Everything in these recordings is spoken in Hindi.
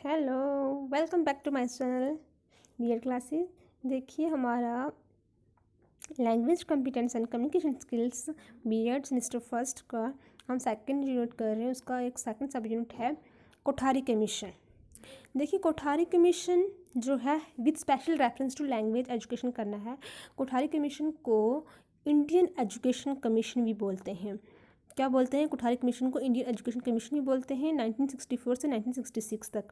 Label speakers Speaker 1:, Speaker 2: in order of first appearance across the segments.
Speaker 1: Hello, welcome back to my channel dear classes. देखिए हमारा language competence and communication skills BEd semester first का हम सेकंड यूनिट कर रहे हैं। उसका एक सेकंड सब यूनिट है कोठारी कमीशन। देखिए कोठारी कमीशन जो है with special reference to language education करना है। कोठारी कमीशन को इंडियन एजुकेशन कमीशन भी बोलते हैं। क्या बोलते हैं? कोठारी कमीशन को इंडियन एजुकेशन कमीशन भी बोलते हैं। 1964 से 1966 तक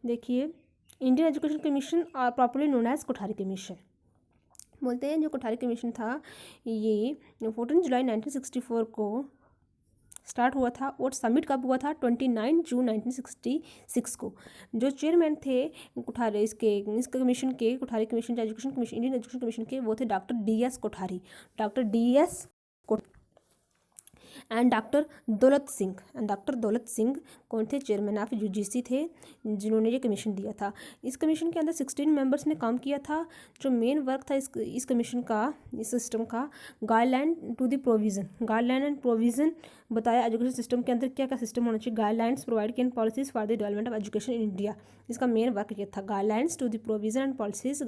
Speaker 1: देखिए इंडियन एजुकेशन कमीशन और properly known as Kothari commission बोलते हैं। जो कोठारी कमीशन था ये 14 जुलाई 1964 को स्टार्ट हुआ था और सबमिट कब हुआ था? 29 जून 1966 को। जो चेयरमैन थे कोठारी इस कमीशन के, Kothari commission education commission Indian education commission के, वो थे doctor DS Kothari, doctor DS and doctor Daulat Singh कौन थे? चेयरमैन ऑफ UGC थे, जिन्होंने ये कमीशन दिया था। इस कमीशन के अंदर 16 मेंबर्स ने काम किया था। जो मेन वर्क था इस कमीशन का, इस सिस्टम का, गाइडलाइन एंड प्रोविज़न बताया एजुकेशन सिस्टम के अंदर क्या क्या सिस्टम होना चाहिए। गाइडलाइंस प्रोवाइड की and policies for the development of education in India. इसका मेन वर्क ये था, guidelines to the provision and policies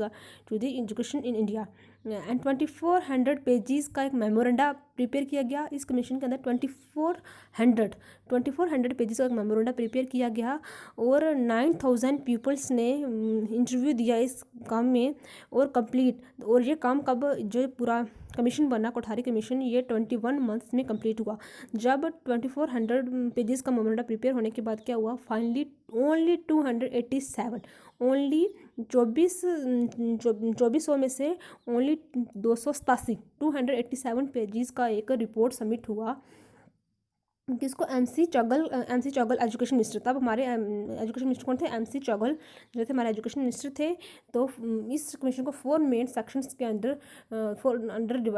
Speaker 1: to the education in India. And 2400 pages का एक मेमोरेंडा प्रिपेयर किया गया। इस कमीशन के अंदर 2400 पेजेस का एक मेमोरेंडा प्रिपेयर किया गया और 9000 पीपल्स ने इंटरव्यू दिया इस काम में और कंप्लीट। और ये काम कब, जो पूरा कमीशन बना कोठारी कमीशन, ये 21 मंथ्स में कंप्लीट हुआ। जब 2400 पेजेस का मेमोरेंडा प्रिपेयर होने के बाद क्या हुआ? फाइनली ओनली 2400 में से ओनली 287 पेजेस का एक रिपोर्ट सबमिट हुआ। किसको? MC Chagla education minister. तब हमारे एजुकेशन मिनिस्टर कौन थे? MC चौगल जो थे हमारे एजुकेशन मिनिस्टर थे। तो इस कमीशन को 4 मेन सेक्शंस के अंदर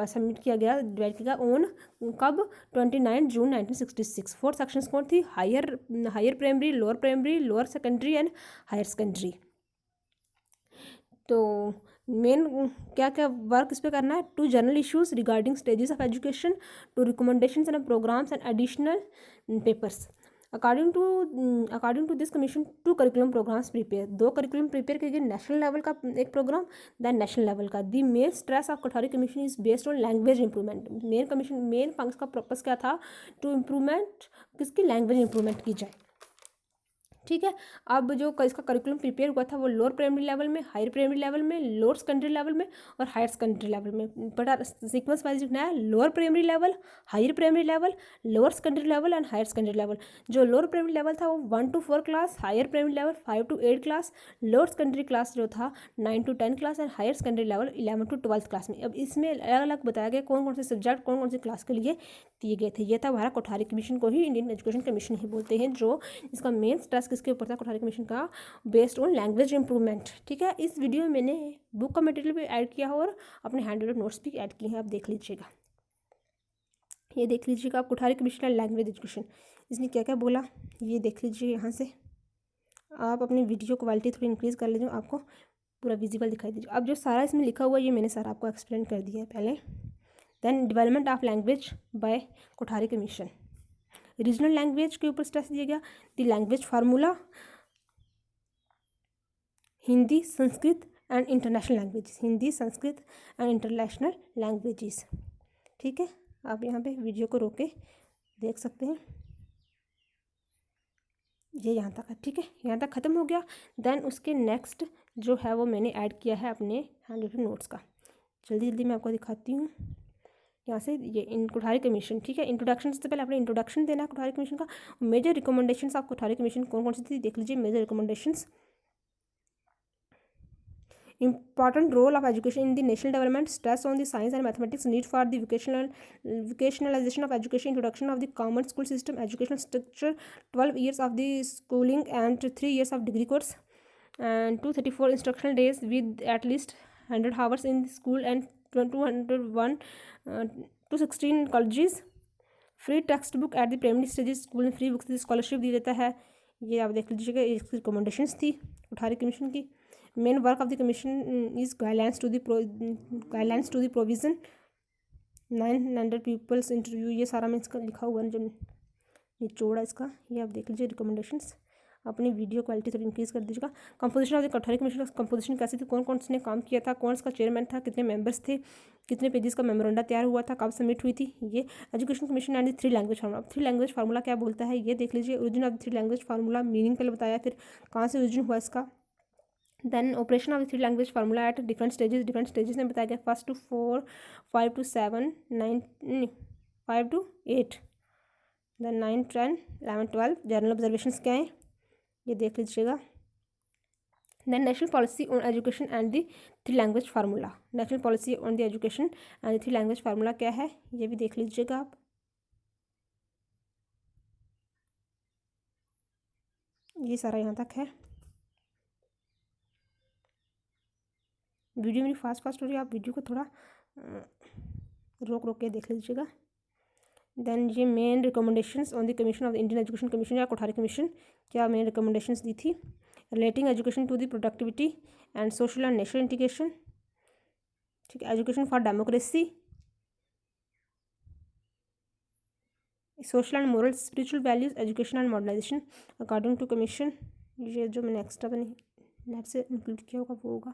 Speaker 1: सबमिट किया गया, डिवाइड किया गया। ऑन कब? 29 जून 1966। 4 सेक्शंस कौन थी? Higher primary, lower secondary and higher secondary. तो मेन क्या क्या वर्क इस पे करना है? Two general issues regarding stages of education, two recommendations and programs and additional papers. According to this commission 2 curriculum programs prepare. 2 curriculum prepare किए गए, नेशनल लेवल का एक प्रोग्राम, देन नेशनल लेवल का। The main stress of Kothari commission is based on language improvement. Main function का पर्पस क्या था? टू इम्प्रूवमेंट, किसकी? लैंग्वेज इंप्रूवमेंट की जाए। ठीक है। अब जो इसका करिकुलम प्रिपेयर हुआ था वो लोअर प्राइमरी लेवल में, हायर प्राइमरी लेवल में, लोअर सेकेंडरी लेवल में और हायर सेकेंडरी लेवल में। बट सीक्वेंस वाइज लिखना है, lower primary level, higher primary level, lower secondary level and higher secondary level. जो लोअर प्राइमरी लेवल था वो 1 to 4 class, higher primary level 5 to 8 class, lower secondary class जो था 9 to 10 class and higher secondary level 11 to 12 class में। अब इसमें अलग अलग बताया गया कौन कौन से सब्जेक्ट कौन कौन से क्लास के लिए दिए गए थे। ये था हमारा कोठारी कमीशन को ही इंडियन एजुकेशन कमीशन ही बोलते हैं। जो इसका मेन स्ट्रेस किसके ऊपर था? कोठारी कमीशन का, बेस्ड ऑन लैंग्वेज इंप्रूवमेंट। ठीक है। इस वीडियो में मैंने बुक का मटेरियल भी ऐड किया है और अपने हैंड नोट्स भी ऐड किए हैं, आप देख लीजिएगा। ये देख लीजिएगा आप, कोठारी कमीशन लैंग्वेज एजुकेशन, इसने क्या क्या बोला ये देख लीजिए। यहाँ से आप अपनी वीडियो क्वालिटी थोड़ी इंक्रीज़ कर लीजिए, आपको पूरा विजिबल दिखाई दीजिए। अब जो सारा इसमें लिखा हुआ है ये मैंने सारा आपको एक्सप्लेन कर दिया है पहले। Then development of language by Kothari commission, regional language के ऊपर स्ट्रेस दिया गया। The language formula, Hindi, Sanskrit and international languages, Hindi, Sanskrit and international languages. ठीक है। आप यहाँ पे वीडियो को रोक के देख सकते हैं। ये यहाँ तक है। ठीक है, यहाँ तक ख़त्म हो गया। देन उसके नेक्स्ट जो है वो मैंने ऐड किया है अपने हैंड रिटन नोट्स का। जल्दी जल्दी मैं आपको दिखाती हूँ यहाँ से। ये कोठारी कमीशन, ठीक है। इंट्रोडक्शन से पहले आपने इंट्रोडक्शन देना है कोठारी कमीशन का। Major recommendations of Kothari commission कौन कौन सी थी देख लीजिए। Major recommendations, important role of education in the national development, stress on the science and mathematics, need for the vocationalization of education, introduction of the common school system, educational structure, 12 years of the schooling and 3 years of degree course, and 234 instructional days with at least 100 hours in the school and 201 to 16 colleges, free text book at the primary stages, school में फ्री बुक्स स्कॉलरशिप दी जाता है। ये आप देख लीजिएगा, इसकी रिकमेंडेशंस थी कोठारी कमीशन की। Main work of the commission is guidelines to the provision, 900 peoples interview. ये सारा मैं इसका लिखा हुआ है, जो निचोड़ा इसका, ये आप देख लीजिए रिकमेंडेशंस। अपनी वीडियो क्वालिटी थोड़ी इंक्रीज़ कर दीजिएगा। Composition of the Kothari commission, composition कैसी थी, कौन कौन ने काम किया था, कौन इसका चेयरमैन था, कितने मेंबर्स थे, कितने पेजेस का मेमोरेंडा तैयार हुआ था, कब सबमिट हुई थी। ये education commission and 3 language formula. 3 language formula क्या बोलता है ये देख लीजिए। Origin of the 3 language formula, meaning पहले बताया, फिर कहाँ से ओरिजिन हुआ इसका। Then operation of the 3 language formula at different stages में बताया गया, 1 to 4, 5 to 7, 5 to 8, then 9, 10, 11, 12। General observations क्या हैं ये देख लीजिएगा। Then national policy on education and the 3 language formula. National policy on the education and the 3 language formula क्या है ये भी देख लीजिएगा आप। ये सारा यहाँ तक है। वीडियो मेरी फास्ट हो रही है, आप वीडियो को थोड़ा रोक के देख लीजिएगा। देन ये main recommendations on the commission of the Indian education commission या कोठारी कमीशन क्या मेन रिकमेंडेशंस दी थी। Relating education to the productivity and social and national integration, ठीक है। Education for democracy, social and moral spiritual values, education and modernisation according to commission. ये जो मैंने एक्स्ट्रा बने नेट से इंक्लूड किया होगा वो होगा।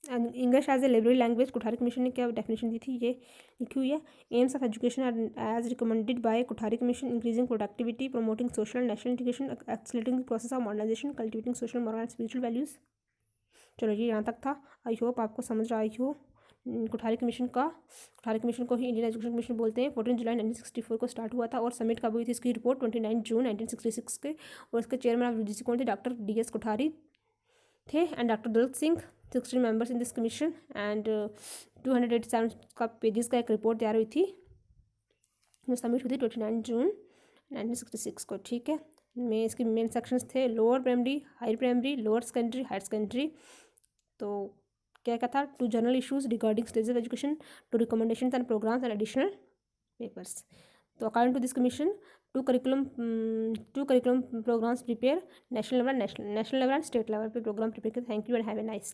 Speaker 1: English as a library language, Kothari commission ने क्या डेफिनेशन दी थी ये लिखी हुई है। Aims of education as recommended by Kothari commission, increasing productivity, promoting social national integration, accelerating the process of modernisation, cultivating social moral and spiritual values. चलो ये यहाँ तक था। आई होप आपको समझ आई हो। कोठारी कमीशन को ही इंडियन एजुकेशन कमीशन बोलते हैं। 14 जुलाई 1964 को स्टार्ट हुआ था और सबमिट कब हुई थी इसकी रिपोर्ट 29 जून 1966 के। और इसके चेयरमैन ऑफ यूजीसी कौन थे, डॉक्टर DS कोठारी थे and doctor Daulat Singh. 16 members in this commission and 287 का पेजेस का एक रिपोर्ट तैयार हुई थी, वो सबमिट हुई थी 29 जून 1966 को, ठीक है। में इसके मेन सेक्शंस थे lower primary, higher primary, lower secondary, higher secondary. तो क्या क्या था, 2 general issues regarding stage of education, 2 recommendations and programs and additional papers. तो according to this commission 2 curriculum programs prepare national level and state level पे प्रोग्राम प्रिपेयर किए। Thank you and have a nice